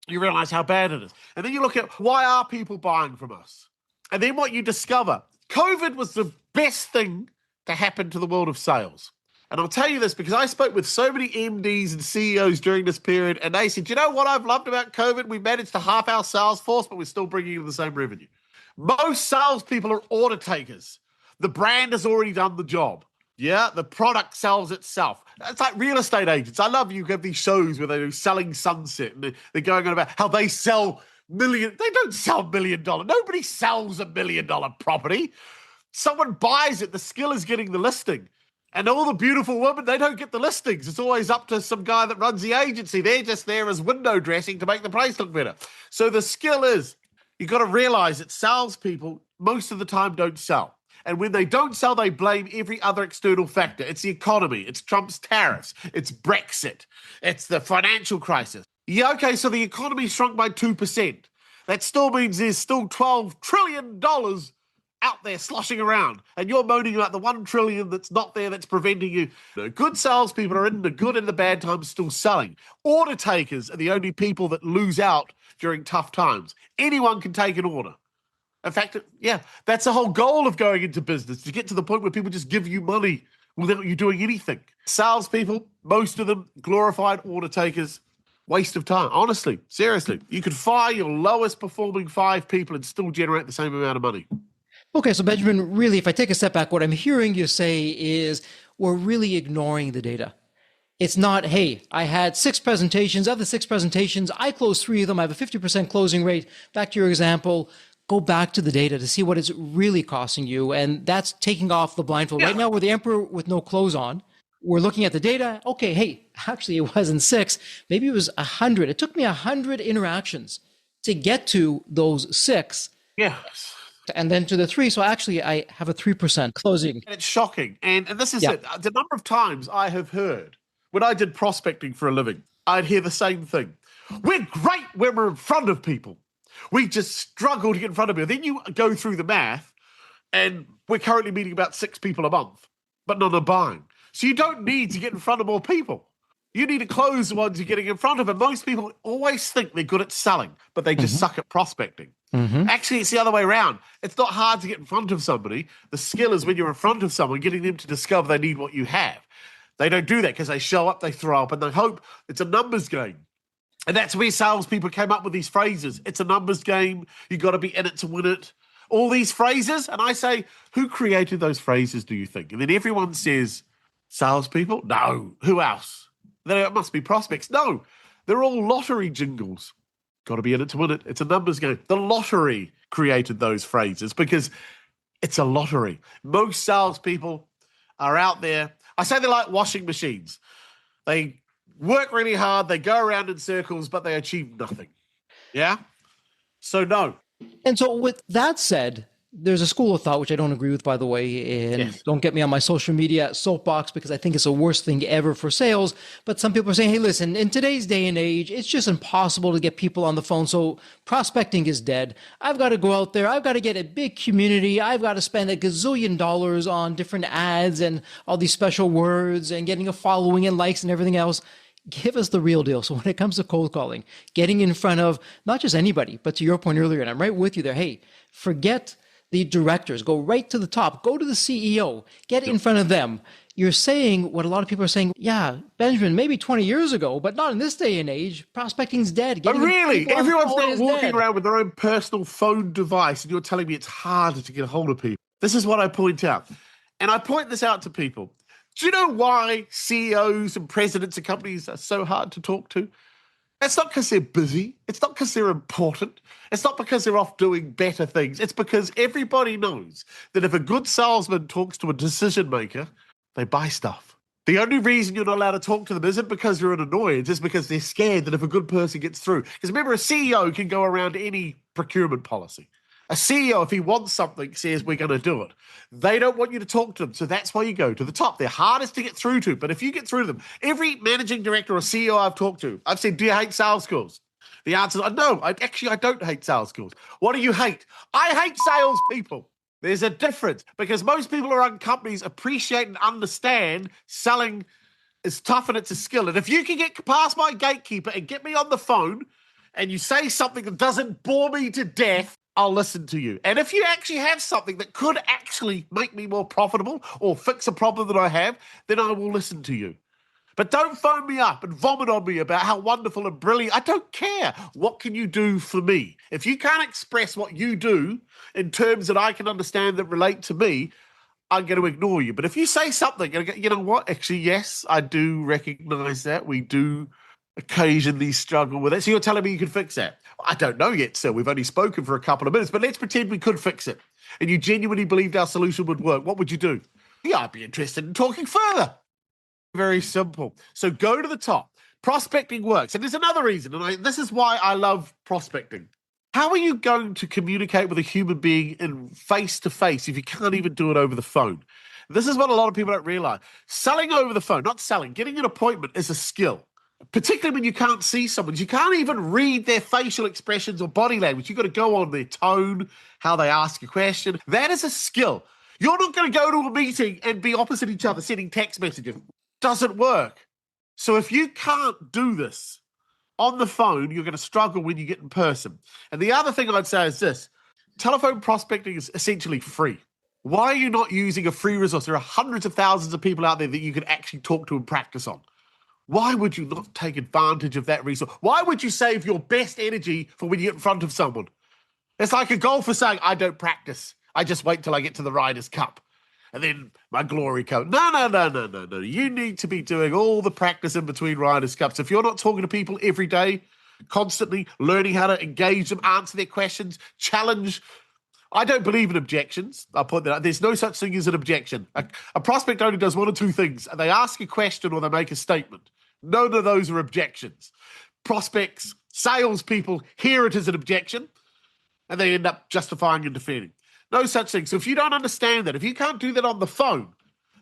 you realize how bad it is. And then you look at why are people buying from us? And then what you discover, COVID was the best thing to happen to the world of sales. And I'll tell you this because I spoke with so many MDs and CEOs during this period, and they said, you know what I've loved about COVID? We managed to half our sales force, but we're still bringing in the same revenue. Most salespeople are order takers. The brand has already done the job. Yeah, the product sells itself. It's like real estate agents. I love you have these shows where they're selling Sunset and they're going on about how they sell million. They don't sell $1 million. Nobody sells $1 million property. Someone buys it. The skill is getting the listing. And all the beautiful women, they don't get the listings. It's always up to some guy that runs the agency. They're just there as window dressing to make the place look better. So the skill is, you've got to realize that salespeople most of the time don't sell. And when they don't sell, they blame every other external factor. It's the economy, it's Trump's tariffs, it's Brexit, it's the financial crisis. Yeah, okay, so the economy shrunk by 2%. That still means there's still $12 trillion out there sloshing around, and you're moaning about the 1 trillion that's not there, that's preventing you. No, good salespeople are in the good and the bad times still selling. Order takers are the only people that lose out during tough times. Anyone can take an order. In fact, yeah, that's the whole goal of going into business, to get to the point where people just give you money without you doing anything. Salespeople, most of them glorified order takers. Waste of time. Honestly, seriously. You could fire your lowest performing 5 people and still generate the same amount of money. Okay, so Benjamin, really, if I take a step back, what I'm hearing you say is we're really ignoring the data. It's not, hey, I had 6 presentations. Of the 6 presentations, I closed 3 of them. I have a 50% closing rate. Back to your example, go back to the data to see what it's really costing you. And that's taking off the blindfold. Yeah. Right now, we're the emperor with no clothes on. We're looking at the data. Okay, hey, actually, it wasn't 6. Maybe it was 100. It took me 100 interactions to get to those 6. Yes. And then to the 3. So actually, I have a 3% closing. And it's shocking. And this is it. The number of times I have heard, when I did prospecting for a living, I'd hear the same thing. We're great when we're in front of people. We just struggle to get in front of people. Then you go through the math, and we're currently meeting about 6 people a month, but none are buying. So you don't need to get in front of more people. You need to close the ones you're getting in front of. And most people always think they're good at selling, but they just suck at prospecting. Actually, it's the other way around. It's not hard to get in front of somebody. The skill is when you're in front of someone, getting them to discover they need what you have. They don't do that because they show up, they throw up, and they hope. It's a numbers game. And that's where salespeople came up with these phrases. It's a numbers game. You got to be in it to win it. All these phrases. And I say, who created those phrases, do you think? And then everyone says, salespeople? No. Who else? Then it must be prospects. No. They're all lottery jingles. Got to be in it to win it. It's a numbers game. The lottery created those phrases because it's a lottery. Most salespeople are out there. I say they're like washing machines. They work really hard. They go around in circles, but they achieve nothing. Yeah? So no. And so with that said, there's a school of thought, which I don't agree with, by the way, and don't get me on my social media soapbox because I think it's the worst thing ever for sales. But some people are saying, hey, listen, in today's day and age, it's just impossible to get people on the phone. So prospecting is dead. I've got to go out there. I've got to get a big community. I've got to spend a gazillion dollars on different ads and all these special words and getting a following and likes and everything else. Give us the real deal. So when it comes to cold calling, getting in front of not just anybody, but to your point earlier, and I'm right with you there, hey, forget the directors, go right to the top, go to the CEO, get in front of them. You're saying what a lot of people are saying, yeah, Benjamin, maybe 20 years ago, but not in this day and age. Prospecting's dead. But really, everyone's not walking around with their own personal phone device, and you're telling me it's harder to get a hold of people. This is what I point out. And I point this out to people. Do you know why CEOs and presidents of companies are so hard to talk to? It's not because they're busy. It's not because they're important. It's not because they're off doing better things. It's because everybody knows that if a good salesman talks to a decision maker, they buy stuff. The only reason you're not allowed to talk to them isn't because you're an annoyance, it's because they're scared that if a good person gets through. Because remember, a CEO can go around any procurement policy. A CEO, if he wants something, says we're going to do it. They don't want you to talk to them, so that's why you go to the top. They're hardest to get through to, but if you get through to them, every managing director or CEO I've talked to, I've said, do you hate sales skills? The answer is no, I don't hate sales skills. What do you hate? I hate salespeople. There's a difference because most people who run companies appreciate and understand selling is tough and it's a skill. And if you can get past my gatekeeper and get me on the phone and you say something that doesn't bore me to death, I'll listen to you. And if you actually have something that could actually make me more profitable or fix a problem that I have, then I will listen to you. But don't phone me up and vomit on me about how wonderful and brilliant. I don't care. What can you do for me? If you can't express what you do in terms that I can understand that relate to me, I'm going to ignore you. But if you say something, and you know what? Actually, yes, I do recognize that. We do occasionally struggle with it. So you're telling me you can fix that? I don't know yet, sir. We've only spoken for a couple of minutes, but let's pretend we could fix it. And you genuinely believed our solution would work. What would you do? Yeah, I'd be interested in talking further. Very simple. So go to the top. Prospecting works. And there's another reason, and this is why I love prospecting. How are you going to communicate with a human being in face to face if you can't even do it over the phone? This is what a lot of people don't realize. Selling over the phone, not selling, getting an appointment is a skill, particularly when you can't see someone. You can't even read their facial expressions or body language. You've got to go on their tone, how they ask a question. That is a skill. You're not going to go to a meeting and be opposite each other sending text messages. Doesn't work. So if you can't do this on the phone, you're going to struggle when you get in person. And the other thing I'd say is this: telephone prospecting is essentially free. Why are you not using a free resource? There are hundreds of thousands of people out there that you can actually talk to and practice on. Why would you not take advantage of that resource? Why would you save your best energy for when you get in front of someone? It's like a golfer saying, I don't practice. I just wait till I get to the Ryder's Cup. And then my glory comes. No. You need to be doing all the practice in between Ryder's Cups. If you're not talking to people every day, constantly learning how to engage them, answer their questions, challenge. I don't believe in objections. I'll put that out. There's no such thing as an objection. A prospect only does one of two things. They ask a question or they make a statement. None of those are objections. Prospects, salespeople hear it as an objection and they end up justifying and defending. No such thing. So if you don't understand that, if you can't do that on the phone,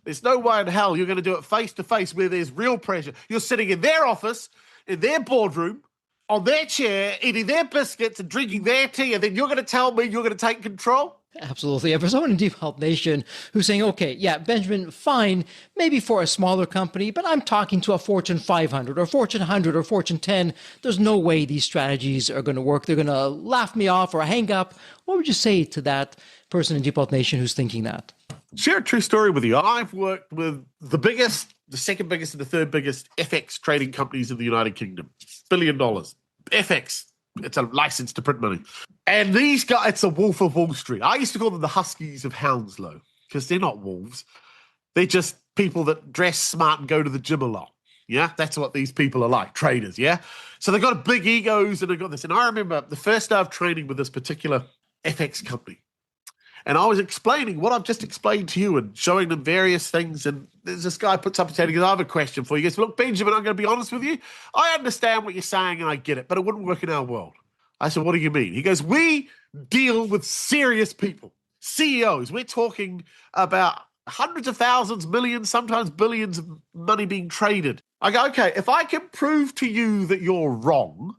there's no way in hell you're going to do it face to face where there's real pressure. You're sitting in their office, in their boardroom, on their chair, eating their biscuits and drinking their tea, and then you're going to tell me you're going to take control? Absolutely. And for someone in Deep Health Nation who's saying, okay, yeah, Benjamin, fine, maybe for a smaller company, but I'm talking to a Fortune 500 or Fortune 100 or Fortune 10. There's no way these strategies are going to work. They're going to laugh me off or hang up. What would you say to that person in Deep Health Nation who's thinking that? Share a true story with you. I've worked with the biggest, the second biggest, and the third biggest FX trading companies in the United Kingdom. $1 billion. FX. It's a license to print money. And these guys, it's a wolf of Wall Street. I used to call them the Huskies of Hounslow because they're not wolves. They're just people that dress smart and go to the gym a lot. Yeah, that's what these people are like, traders, yeah? So they've got big egos and they've got this. And I remember the first day of training with this particular FX company. And I was explaining what I've just explained to you and showing them various things. And there's this guy puts up his hand and goes, I have a question for you. He goes, look, Benjamin, I'm going to be honest with you. I understand what you're saying and I get it, but it wouldn't work in our world. I said, what do you mean? He goes, we deal with serious people, CEOs. We're talking about hundreds of thousands, millions, sometimes billions of money being traded. I go, okay, if I can prove to you that you're wrong,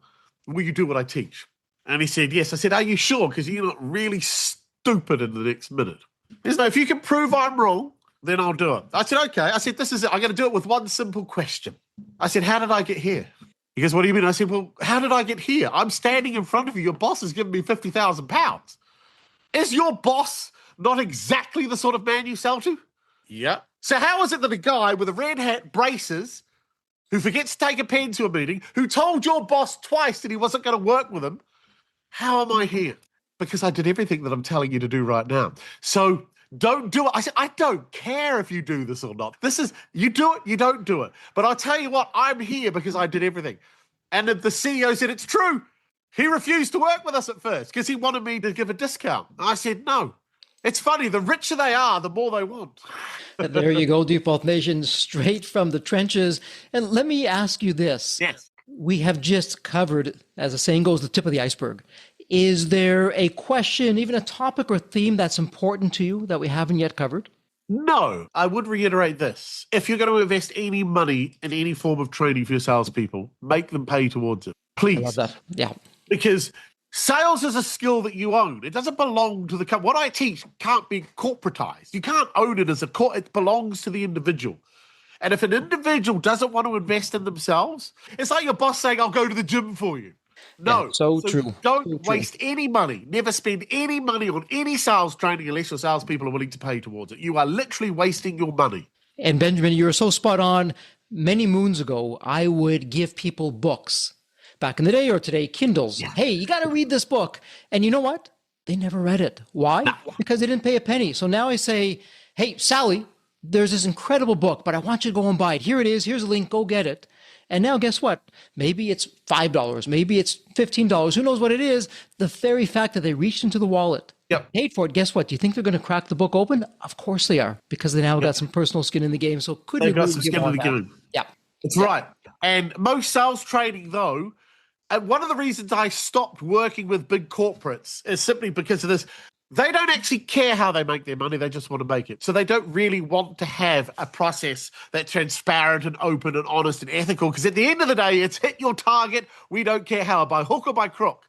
will you do what I teach? And he said, yes. I said, are you sure? Because you're not really stupid in the next minute. He said, no, if you can prove I'm wrong, then I'll do it. I said, okay. I said, this is it. I'm going to do it with one simple question. I said, how did I get here? He goes, what do you mean? I said, well, how did I get here? I'm standing in front of you. Your boss has given me £50,000. Is your boss not exactly the sort of man you sell to? Yeah. So how is it that a guy with a red hat, braces, who forgets to take a pen to a meeting, who told your boss twice that he wasn't going to work with him, how am I here? Because I did everything that I'm telling you to do right now. So don't do it. I said, I don't care if you do this or not. This is, you do it, you don't do it. But I'll tell you what, I'm here because I did everything. And the CEO said, it's true. He refused to work with us at first because he wanted me to give a discount. I said, no. It's funny, the richer they are, the more they want. There you go, Deep Health Nation, straight from the trenches. And let me ask you this. Yes. We have just covered, as the saying goes, the tip of the iceberg. Is there a question, even a topic or theme that's important to you that we haven't yet covered? No, I would reiterate this. If you're going to invest any money in any form of training for your salespeople, make them pay towards it. Please. I love that. Yeah. Because sales is a skill that you own. It doesn't belong to the company. What I teach can't be corporatized. You can't own it as a it belongs to the individual. And if an individual doesn't want to invest in themselves, it's like your boss saying, I'll go to the gym for you. No. Yeah, so true. Don't waste any money. Never spend any money on any sales training unless your salespeople are willing to pay towards it. You are literally wasting your money. And Benjamin, you were so spot on. Many moons ago, I would give people books. Back in the day or today, Kindles. Yeah. Hey, you got to read this book. And you know what? They never read it. Why? No. Because they didn't pay a penny. So now I say, hey, Sally, there's this incredible book, but I want you to go and buy it. Here it is. Here's a link. Go get it. And now guess what? Maybe it's $5. Maybe it's $15. Who knows what it is? The very fact that they reached into the wallet, paid for it. Guess what? Do you think they're going to crack the book open? Of course they are, because they now got some personal skin in the game. So couldn't they've got some skin in the game. Yeah. That's right. And most sales training, though, And one of the reasons I stopped working with big corporates is simply because of this. They don't actually care how they make their money. They just want to make it. So they don't really want to have a process that's transparent and open and honest and ethical, because at the end of the day, it's hit your target. We don't care how, by hook or by crook.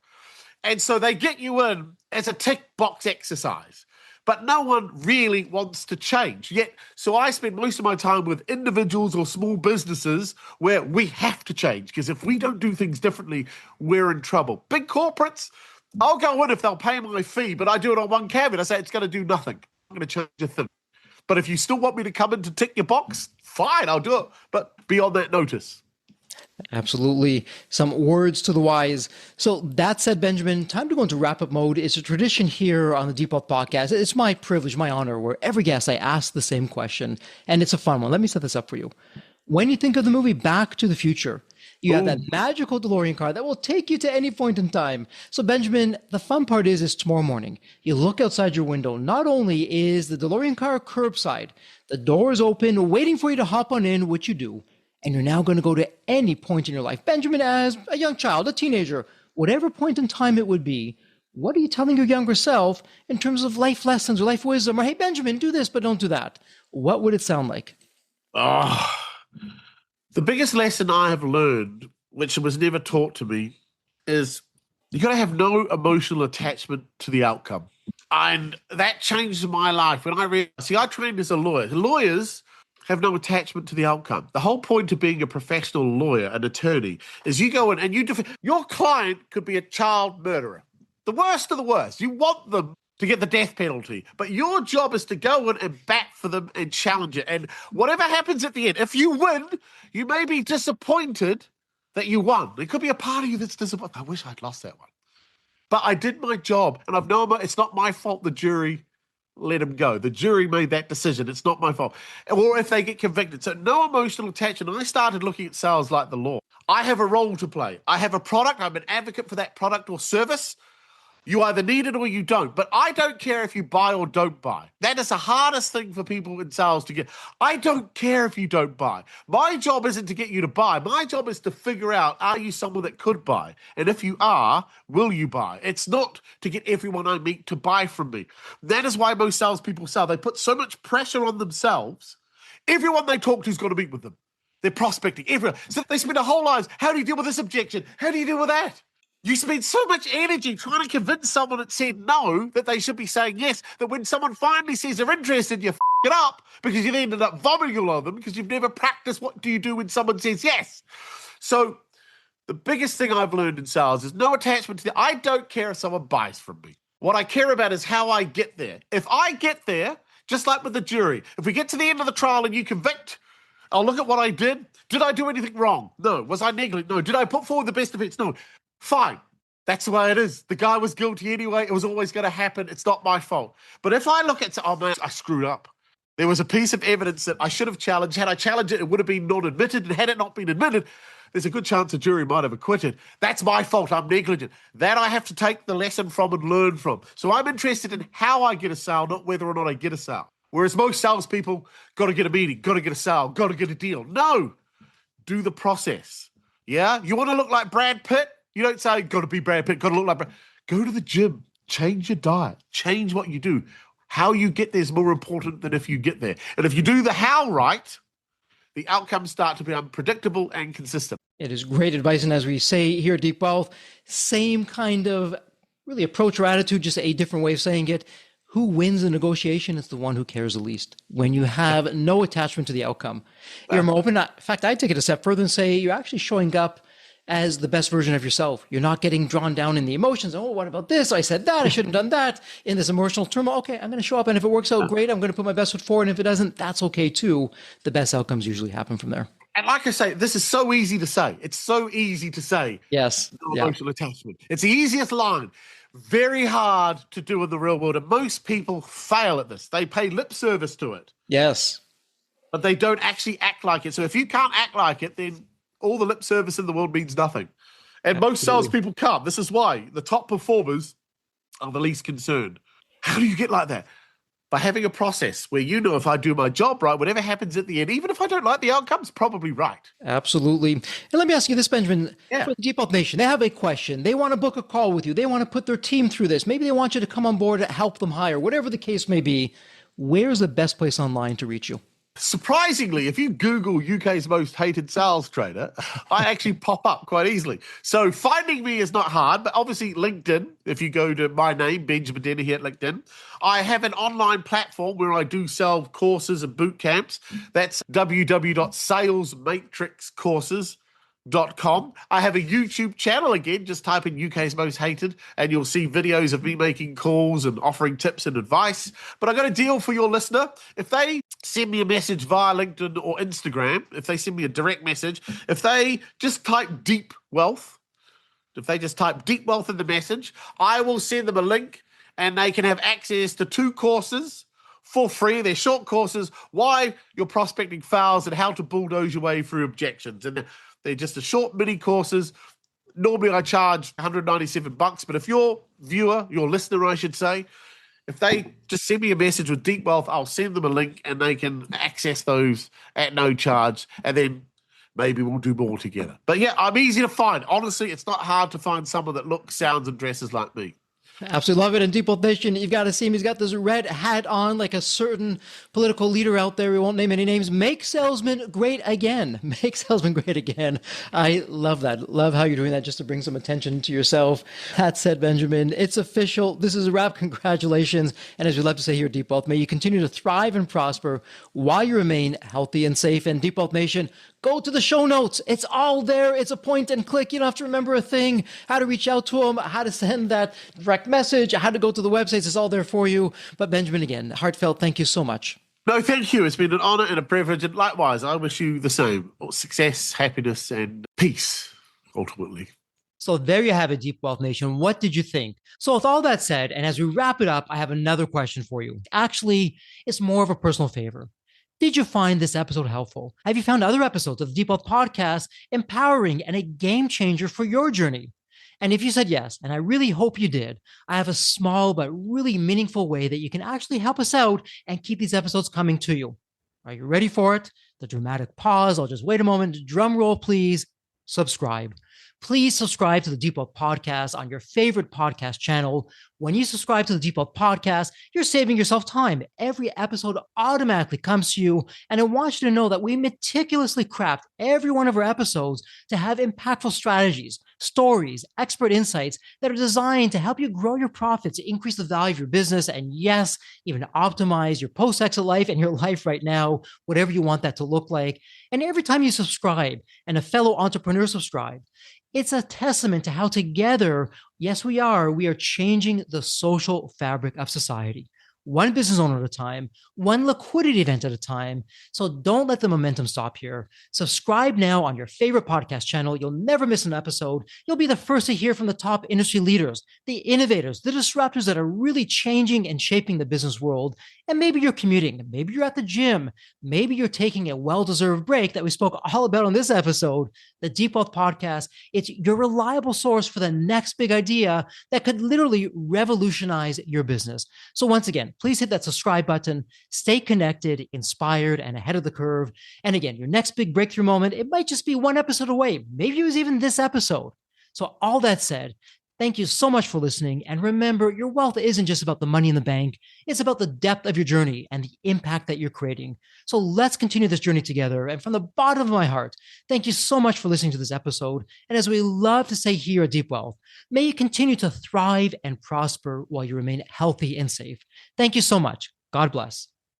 And so they get you in as a tick box exercise. But no one really wants to change. Yet, so I spend most of my time with individuals or small businesses where we have to change, because if we don't do things differently, we're in trouble. Big corporates, I'll go in if they'll pay my fee, but I do it on one caveat. I say it's going to do nothing. I'm going to change a thing. But if you still want me to come in to tick your box, fine, I'll do it. But be on that notice. Absolutely. Some words to the wise. So that said, Benjamin, time to go into wrap-up mode. It's a tradition here on the Deep Wealth Podcast. It's my privilege, my honor, where every guest I ask the same question, and it's a fun one. Let me set this up for you. When you think of the movie Back to the Future, you have that magical DeLorean car that will take you to any point in time. So, Benjamin, the fun part is tomorrow morning. You look outside your window. Not only is the DeLorean car curbside, the door is open, waiting for you to hop on in, which you do. And you're now going to go to any point in your life. Benjamin, as a young child, a teenager, whatever point in time it would be, what are you telling your younger self in terms of life lessons or life wisdom? Or, hey, Benjamin, do this, but don't do that. What would it sound like? Oh, the biggest lesson I have learned, which was never taught to me, is you got to have no emotional attachment to the outcome. And that changed my life when I realized, see, I trained as a lawyer. Lawyers have no attachment to the outcome. The whole point of being a professional lawyer, an attorney, is you go in and you your client could be a child murderer, the worst of the worst. You want them to get the death penalty, but your job is to go in and bat for them and challenge it. And whatever happens at the end, if you win, you may be disappointed that you won. There could be a part of you that's disappointed. I wish I'd lost that one. But I did my job, and I've known it's not my fault the jury let him go. The jury made that decision. It's not my fault. Or if they get convicted. So no emotional attachment. I started looking at sales like the law. I have a role to play. I have a product. I'm an advocate for that product or service. You either need it or you don't. But I don't care if you buy or don't buy. That is the hardest thing for people in sales to get. I don't care if you don't buy. My job isn't to get you to buy. My job is to figure out, are you someone that could buy? And if you are, will you buy? It's not to get everyone I meet to buy from me. That is why most salespeople sell. They put so much pressure on themselves. Everyone they talk to is going to meet with them. They're prospecting. Everyone. So they spend their whole lives, how do you deal with this objection? How do you deal with that? You spend so much energy trying to convince someone that said no that they should be saying yes, that when someone finally says they're interested, you f it up because you ended up vomiting all over them because you've never practiced what do you do when someone says yes. So the biggest thing I've learned in sales is no attachment to I don't care if someone buys from me. What I care about is how I get there. If I get there, just like with the jury, if we get to the end of the trial and you convict, I'll look at what I did. Did I do anything wrong? No. Was I negligent? No. Did I put forward the best defense? No. Fine. That's the way it is. The guy was guilty anyway. It was always going to happen. It's not my fault. But if I look at, oh man, I screwed up. There was a piece of evidence that I should have challenged. Had I challenged it, it would have been not admitted. And had it not been admitted, there's a good chance the jury might have acquitted. That's my fault. I'm negligent. That I have to take the lesson from and learn from. So I'm interested in how I get a sale, not whether or not I get a sale. Whereas most salespeople, got to get a meeting, got to get a sale, got to get a deal. No. Do the process. Yeah? You want to look like Brad Pitt? You don't say, got to be Brad Pitt, got to look like Brad. Go to the gym, change your diet, change what you do. How you get there is more important than if you get there. And if you do the how right, the outcomes start to be unpredictable and consistent. It is great advice. And as we say here at Deep Wealth, same kind of really approach or attitude, just a different way of saying it. Who wins the negotiation is the one who cares the least. When you have no attachment to the outcome, you're more open. In fact, I'd take it a step further and say you're actually showing up as the best version of yourself. You're not getting drawn down in the emotions. Oh, what about this? I said that. I shouldn't have done that. In this emotional turmoil, okay, I'm going to show up. And if it works out great, I'm going to put my best foot forward. And if it doesn't, that's okay too. The best outcomes usually happen from there. And like I say, this is so easy to say. It's so easy to say. Yes. No emotional attachment. It's the easiest line. Very hard to do in the real world. And most people fail at this. They pay lip service to it. Yes. But they don't actually act like it. So if you can't act like it, then all the lip service in the world means nothing. And most salespeople can't. This is why the top performers are the least concerned. How do you get like that? by having a process where you know if I do my job right, whatever happens at the end, even if I don't like the outcome, it's probably right. Absolutely. And let me ask you this, Benjamin. Yeah. For the Deep Wealth Nation, they have a question. They want to book a call with you. They want to put their team through this. Maybe they want you to come on board and help them hire, whatever the case may be. Where's the best place online to reach you? Surprisingly, if you Google UK's most hated sales trainer, I actually pop up quite easily. So finding me is not hard, but obviously LinkedIn, if you go to my name, Benjamin Dennehy at LinkedIn, I have an online platform where I do sell courses and boot camps. That's www.salesmatrixcourses.com. I have a YouTube channel, again, just type in UK's most hated and you'll see videos of me making calls and offering tips and advice. But I got a deal for your listener. If they send me a message via LinkedIn or Instagram, if they send me a direct message, if they just type deep wealth, in the message, I will send them a link and they can have access to 2 courses for free. They're short courses, why your prospecting fails and how to bulldoze your way through objections. And they're just a short mini courses. Normally I charge $197, but if your viewer, your listener, I should say, if they just send me a message with Deep Wealth, I'll send them a link and they can access those at no charge. And then maybe we'll do more together. But yeah, I'm easy to find. Honestly, it's not hard to find someone that looks, sounds, and dresses like me. Absolutely love it. And Deep Wealth Nation, you've got to see him. He's got this red hat on like a certain political leader out there. We won't name any names. Make salesmen great again. Make salesmen great again. I love that. Love how you're doing that just to bring some attention to yourself. That said, Benjamin, it's official. This is a wrap. Congratulations. And as we love to say here at Deep Wealth, may you continue to thrive and prosper while you remain healthy and safe. And Deep Wealth Nation, go to the show notes. It's all there. It's a point and click. You don't have to remember a thing, how to reach out to them, how to send that direct message, how to go to the websites. It's all there for you. But Benjamin, again, heartfelt, thank you so much. No, thank you. It's been an honor and a privilege. And likewise, I wish you the same. Success, happiness, and peace, ultimately. So there you have it, Deep Wealth Nation. What did you think? So with all that said, and as we wrap it up, I have another question for you. Actually, it's more of a personal favor. Did you find this episode helpful? Have you found other episodes of the Deep Wealth Podcast empowering and a game changer for your journey? And if you said yes, and I really hope you did, I have a small but really meaningful way that you can actually help us out and keep these episodes coming to you. Are you ready for it? The dramatic pause. I'll just wait a moment. Drum roll, please. Subscribe. Please subscribe to the Deep Wealth Podcast on your favorite podcast channel. When you subscribe to the Deep Wealth Podcast, you're saving yourself time. Every episode automatically comes to you. And I want you to know that we meticulously craft every one of our episodes to have impactful strategies, stories, expert insights that are designed to help you grow your profits, increase the value of your business, and yes, even optimize your post-exit life and your life right now, whatever you want that to look like. And every time you subscribe and a fellow entrepreneur subscribe, it's a testament to how together, yes, we are changing the social fabric of society. One business owner at a time, one liquidity event at a time. So don't let the momentum stop here. Subscribe now on your favorite podcast channel. You'll never miss an episode. You'll be the first to hear from the top industry leaders, the innovators, the disruptors that are really changing and shaping the business world. And maybe you're commuting, maybe you're at the gym, maybe you're taking a well-deserved break that we spoke all about on this episode. The Deep Wealth Podcast, it's your reliable source for the next big idea that could literally revolutionize your business. So once again, please hit that subscribe button, stay connected, inspired, and ahead of the curve. And again, your next big breakthrough moment, it might just be one episode away. Maybe it was even this episode. So all that said, thank you so much for listening. And remember, your wealth isn't just about the money in the bank. It's about the depth of your journey and the impact that you're creating. So let's continue this journey together. And from the bottom of my heart, thank you so much for listening to this episode. And as we love to say here at Deep Wealth, may you continue to thrive and prosper while you remain healthy and safe. Thank you so much. God bless.